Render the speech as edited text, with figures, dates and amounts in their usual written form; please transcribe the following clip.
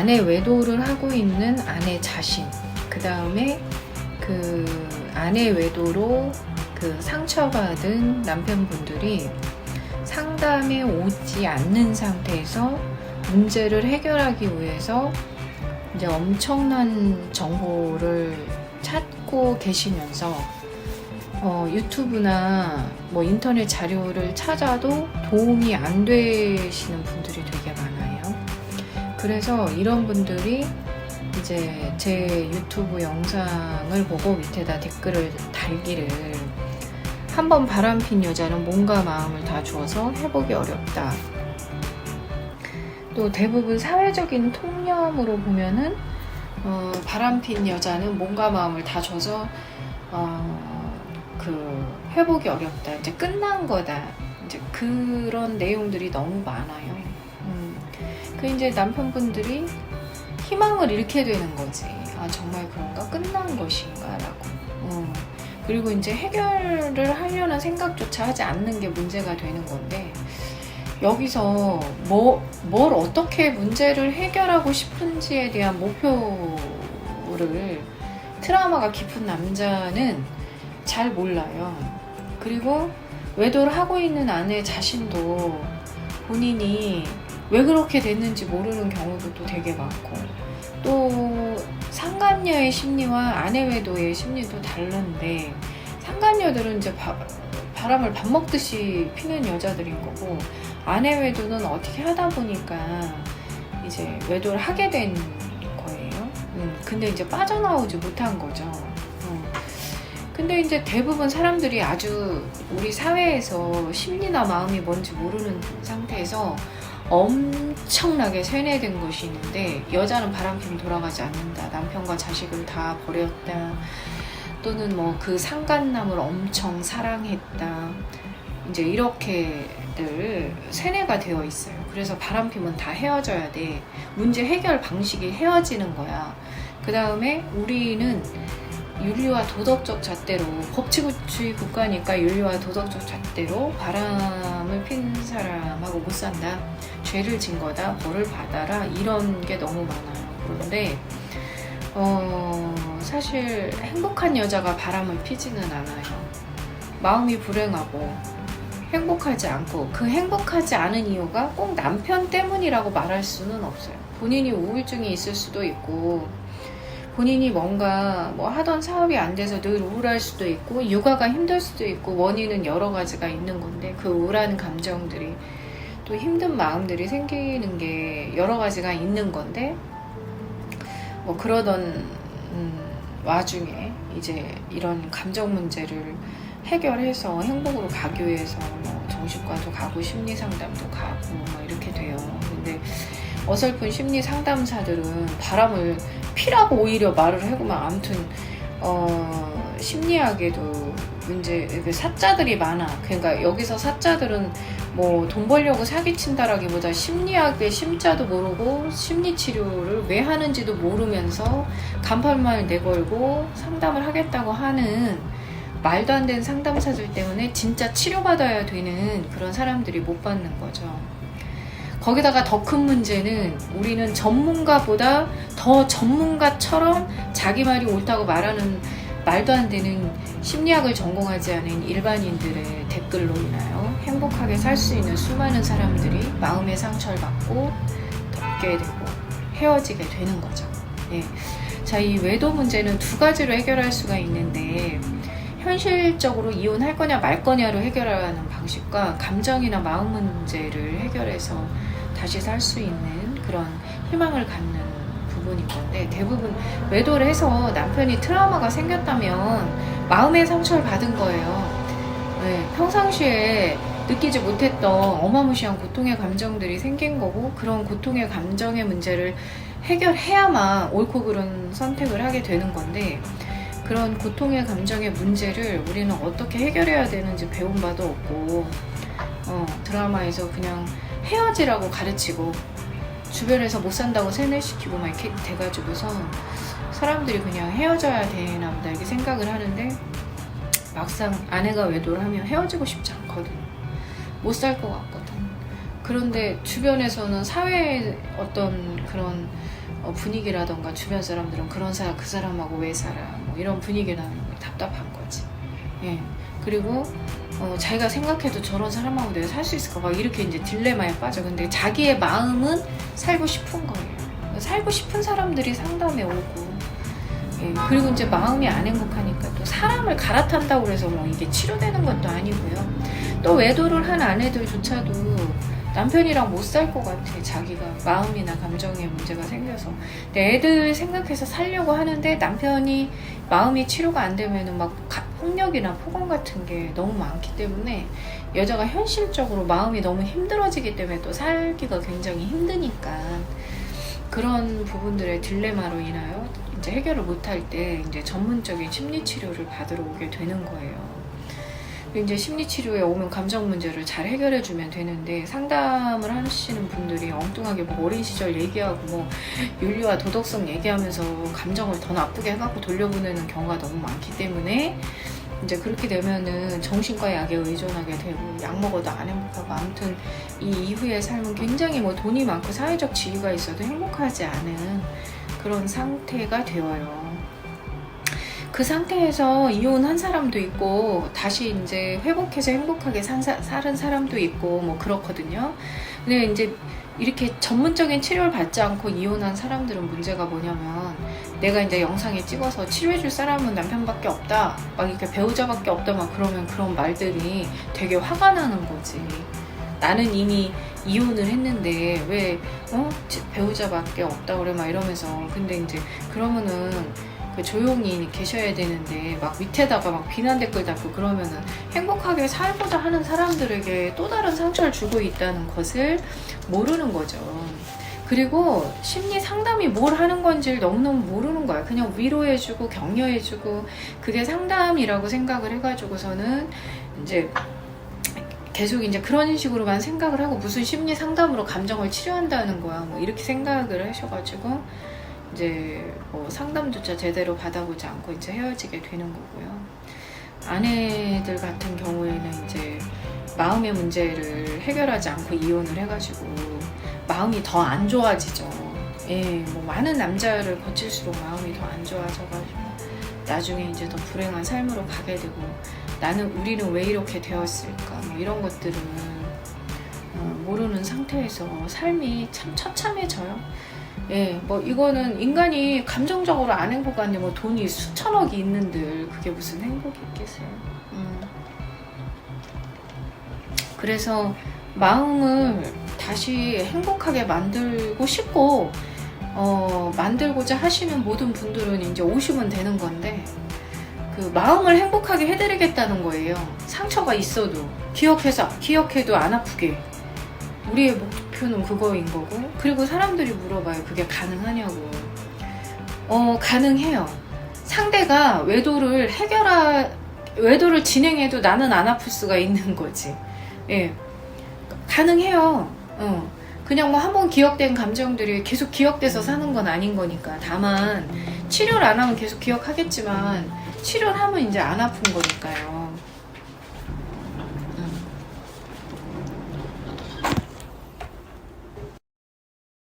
아내 외도를 하고 있는 아내 자신, 그 다음에 그 아내 외도로 그 상처받은 남편분들이 상담에 오지 않는 상태에서 문제를 해결하기 위해서 이제 엄청난 정보를 찾고 계시면서 유튜브나 뭐 인터넷 자료를 찾아도 도움이 안 되시는 분들이 되게 많아요. 그래서 이런 분들이 이제 제 유튜브 영상을 보고 밑에다 댓글을 달기를, 한번 바람핀 여자는 몸과 마음을 다 주어서 회복이 어렵다. 또 대부분 사회적인 통념으로 보면은 바람핀 여자는 몸과 마음을 다 줘서 그 회복이 어렵다, 이제 끝난 거다, 이제 그런 내용들이 너무 많아요. 그 이제 남편분들이 희망을 잃게 되는 거지. 아, 정말 그런가? 끝난 것인가라고. 그리고 이제 해결을 하려는 생각조차 하지 않는 게 문제가 되는 건데, 여기서 뭘 어떻게 문제를 해결하고 싶은지에 대한 목표를 트라우마가 깊은 남자는 잘 몰라요. 그리고 외도를 하고 있는 아내 자신도 본인이 왜 그렇게 됐는지 모르는 경우도 또 되게 많고, 또 상간녀의 심리와 아내 외도의 심리도 다른데, 상간녀들은 이제 바람을 밥 먹듯이 피는 여자들인 거고, 아내 외도는 어떻게 하다 보니까 이제 외도를 하게 된 거예요. 근데 이제 빠져나오지 못한 거죠. 근데 이제 대부분 사람들이 아주 우리 사회에서 심리나 마음이 뭔지 모르는 상태에서 엄청나게 세뇌된 것이 있는데, 여자는 바람핀 돌아가지 않는다, 남편과 자식을 다 버렸다, 또는 뭐 그 상간남을 엄청 사랑했다, 이제 이렇게들 세뇌가 되어 있어요. 그래서 바람피면 다 헤어져야 돼, 문제 해결 방식이 헤어지는 거야. 그 다음에 우리는 윤리와 도덕적 잣대로, 법치주의 국가니까 윤리와 도덕적 잣대로 바람을 핀 사람하고 못 산다, 죄를 진 거다, 벌을 받아라, 이런 게 너무 많아요. 그런데 사실 행복한 여자가 바람을 피지는 않아요. 마음이 불행하고 행복하지 않고, 그 행복하지 않은 이유가 꼭 남편 때문이라고 말할 수는 없어요. 본인이 우울증이 있을 수도 있고, 본인이 뭔가 뭐 하던 사업이 안 돼서 늘 우울할 수도 있고, 육아가 힘들 수도 있고, 원인은 여러 가지가 있는 건데, 그 우울한 감정들이, 또 힘든 마음들이 생기는 게 여러 가지가 있는 건데, 뭐 그러던 와중에 이제 이런 감정 문제를 해결해서 행복으로 가기 위해서 뭐 정신과도 가고 심리상담도 가고 뭐 이렇게 돼요. 근데 어설픈 심리 상담사들은 바람을 피라고 오히려 말을 하고만, 아무튼 심리학에도 문제, 사자들이 많아. 그러니까 여기서 사자들은 뭐 돈 벌려고 사기친다라기보다 심리학의 심자도 모르고 심리치료를 왜 하는지도 모르면서 간판만 내걸고 상담을 하겠다고 하는 말도 안 되는 상담사들 때문에 진짜 치료받아야 되는 그런 사람들이 못 받는 거죠. 거기다가 더 큰 문제는, 우리는 전문가보다 더 전문가처럼 자기 말이 옳다고 말하는 말도 안 되는 심리학을 전공하지 않은 일반인들의 댓글로 인하여 행복하게 살 수 있는 수많은 사람들이 마음의 상처를 받고 덮게 되고 헤어지게 되는 거죠. 네. 자, 이 외도 문제는 두 가지로 해결할 수가 있는데, 현실적으로 이혼할 거냐 말 거냐로 해결하는 방식과 감정이나 마음 문제를 해결해서 다시 살 수 있는 그런 희망을 갖는 부분인 건데, 대부분 외도를 해서 남편이 트라우마가 생겼다면 마음의 상처를 받은 거예요. 네, 평상시에 느끼지 못했던 어마무시한 고통의 감정들이 생긴 거고, 그런 고통의 감정의 문제를 해결해야만 옳고 그른 선택을 하게 되는 건데, 그런 고통의 감정의 문제를 우리는 어떻게 해결해야 되는지 배운 바도 없고, 드라마에서 그냥 헤어지라고 가르치고 주변에서 못 산다고 세뇌시키고 막 이렇게 돼가지고서 사람들이 그냥 헤어져야 되나 보다 이렇게 생각을 하는데, 막상 아내가 외도를 하면 헤어지고 싶지 않거든. 못 살 것 같거든. 그런데 주변에서는 사회의 어떤 그런 분위기라던가 주변 사람들은 그 사람하고 왜 살아 뭐 이런 분위기라는 게 답답한 거지. 예. 그리고 자기가 생각해도 저런 사람하고 내가 살 수 있을까 막 이렇게 이제 딜레마에 빠져. 근데 자기의 마음은 살고 싶은 거예요. 살고 싶은 사람들이 상담에 오고, 예. 그리고 이제 마음이 안 행복하니까 또 사람을 갈아탄다고 그래서 뭐 이게 치료되는 것도 아니고요. 또 외도를 한 아내들조차도 남편이랑 못 살 것 같아. 자기가 마음이나 감정에 문제가 생겨서. 근데 애들 생각해서 살려고 하는데 남편이 마음이 치료가 안 되면은 막 폭력이나 폭언 같은 게 너무 많기 때문에 여자가 현실적으로 마음이 너무 힘들어지기 때문에 또 살기가 굉장히 힘드니까 그런 부분들의 딜레마로 인하여 이제 해결을 못할 때 이제 전문적인 심리 치료를 받으러 오게 되는 거예요. 이제 심리치료에 오면 감정 문제를 잘 해결해주면 되는데 상담을 하시는 분들이 엉뚱하게 뭐 어린 시절 얘기하고 뭐 윤리와 도덕성 얘기하면서 감정을 더 나쁘게 해갖고 돌려보내는 경우가 너무 많기 때문에 이제 그렇게 되면은 정신과 약에 의존하게 되고 약 먹어도 안 행복하고 아무튼 이 이후의 삶은 굉장히 뭐 돈이 많고 사회적 지위가 있어도 행복하지 않은 그런 상태가 되어요. 그 상태에서 이혼한 사람도 있고 다시 이제 회복해서 행복하게 사는 사람도 있고 뭐 그렇거든요. 근데 이제 이렇게 전문적인 치료를 받지 않고 이혼한 사람들은 문제가 뭐냐면 내가 이제 영상에 찍어서 치료해줄 사람은 남편밖에 없다 막 이렇게 배우자밖에 없다 막 그러면 그런 말들이 되게 화가 나는 거지. 나는 이미 이혼을 했는데 왜 배우자밖에 없다 그래 막 이러면서. 근데 이제 그러면은 조용히 계셔야 되는데 막 밑에다가 막 비난 댓글 달고 그러면은 행복하게 살고자 하는 사람들에게 또 다른 상처를 주고 있다는 것을 모르는 거죠. 그리고 심리 상담이 뭘 하는 건지를 너무너무 모르는 거야. 그냥 위로해주고 격려해주고 그게 상담이라고 생각을 해가지고서는 이제 계속 이제 그런 식으로만 생각을 하고 무슨 심리 상담으로 감정을 치료한다는 거야. 뭐 이렇게 생각을 하셔가지고 이제 뭐 상담조차 제대로 받아보지 않고 이제 헤어지게 되는 거고요. 아내들 같은 경우에는 이제 마음의 문제를 해결하지 않고 이혼을 해가지고 마음이 더 안 좋아지죠. 예, 뭐 많은 남자를 거칠수록 마음이 더 안 좋아져가지고 나중에 이제 더 불행한 삶으로 가게 되고 우리는 왜 이렇게 되었을까 뭐 이런 것들은 모르는 상태에서 삶이 참 처참해져요. 예, 뭐 이거는 인간이 감정적으로 안 행복한데 뭐 돈이 수천억이 있는들 그게 무슨 행복이 있겠어요. 그래서 마음을 다시 행복하게 만들고 싶고 만들고자 하시는 모든 분들은 이제 오시면 되는 건데 그 마음을 행복하게 해드리겠다는 거예요. 상처가 있어도 기억해도 안 아프게. 우리의 목표는 그거인 거고. 그리고 사람들이 물어봐요. 그게 가능하냐고. 가능해요. 상대가 외도를 진행해도 나는 안 아플 수가 있는 거지. 예. 가능해요. 그냥 뭐 한번 기억된 감정들이 계속 기억돼서 사는 건 아닌 거니까. 다만 치료를 안 하면 계속 기억하겠지만 치료를 하면 이제 안 아픈 거니까요.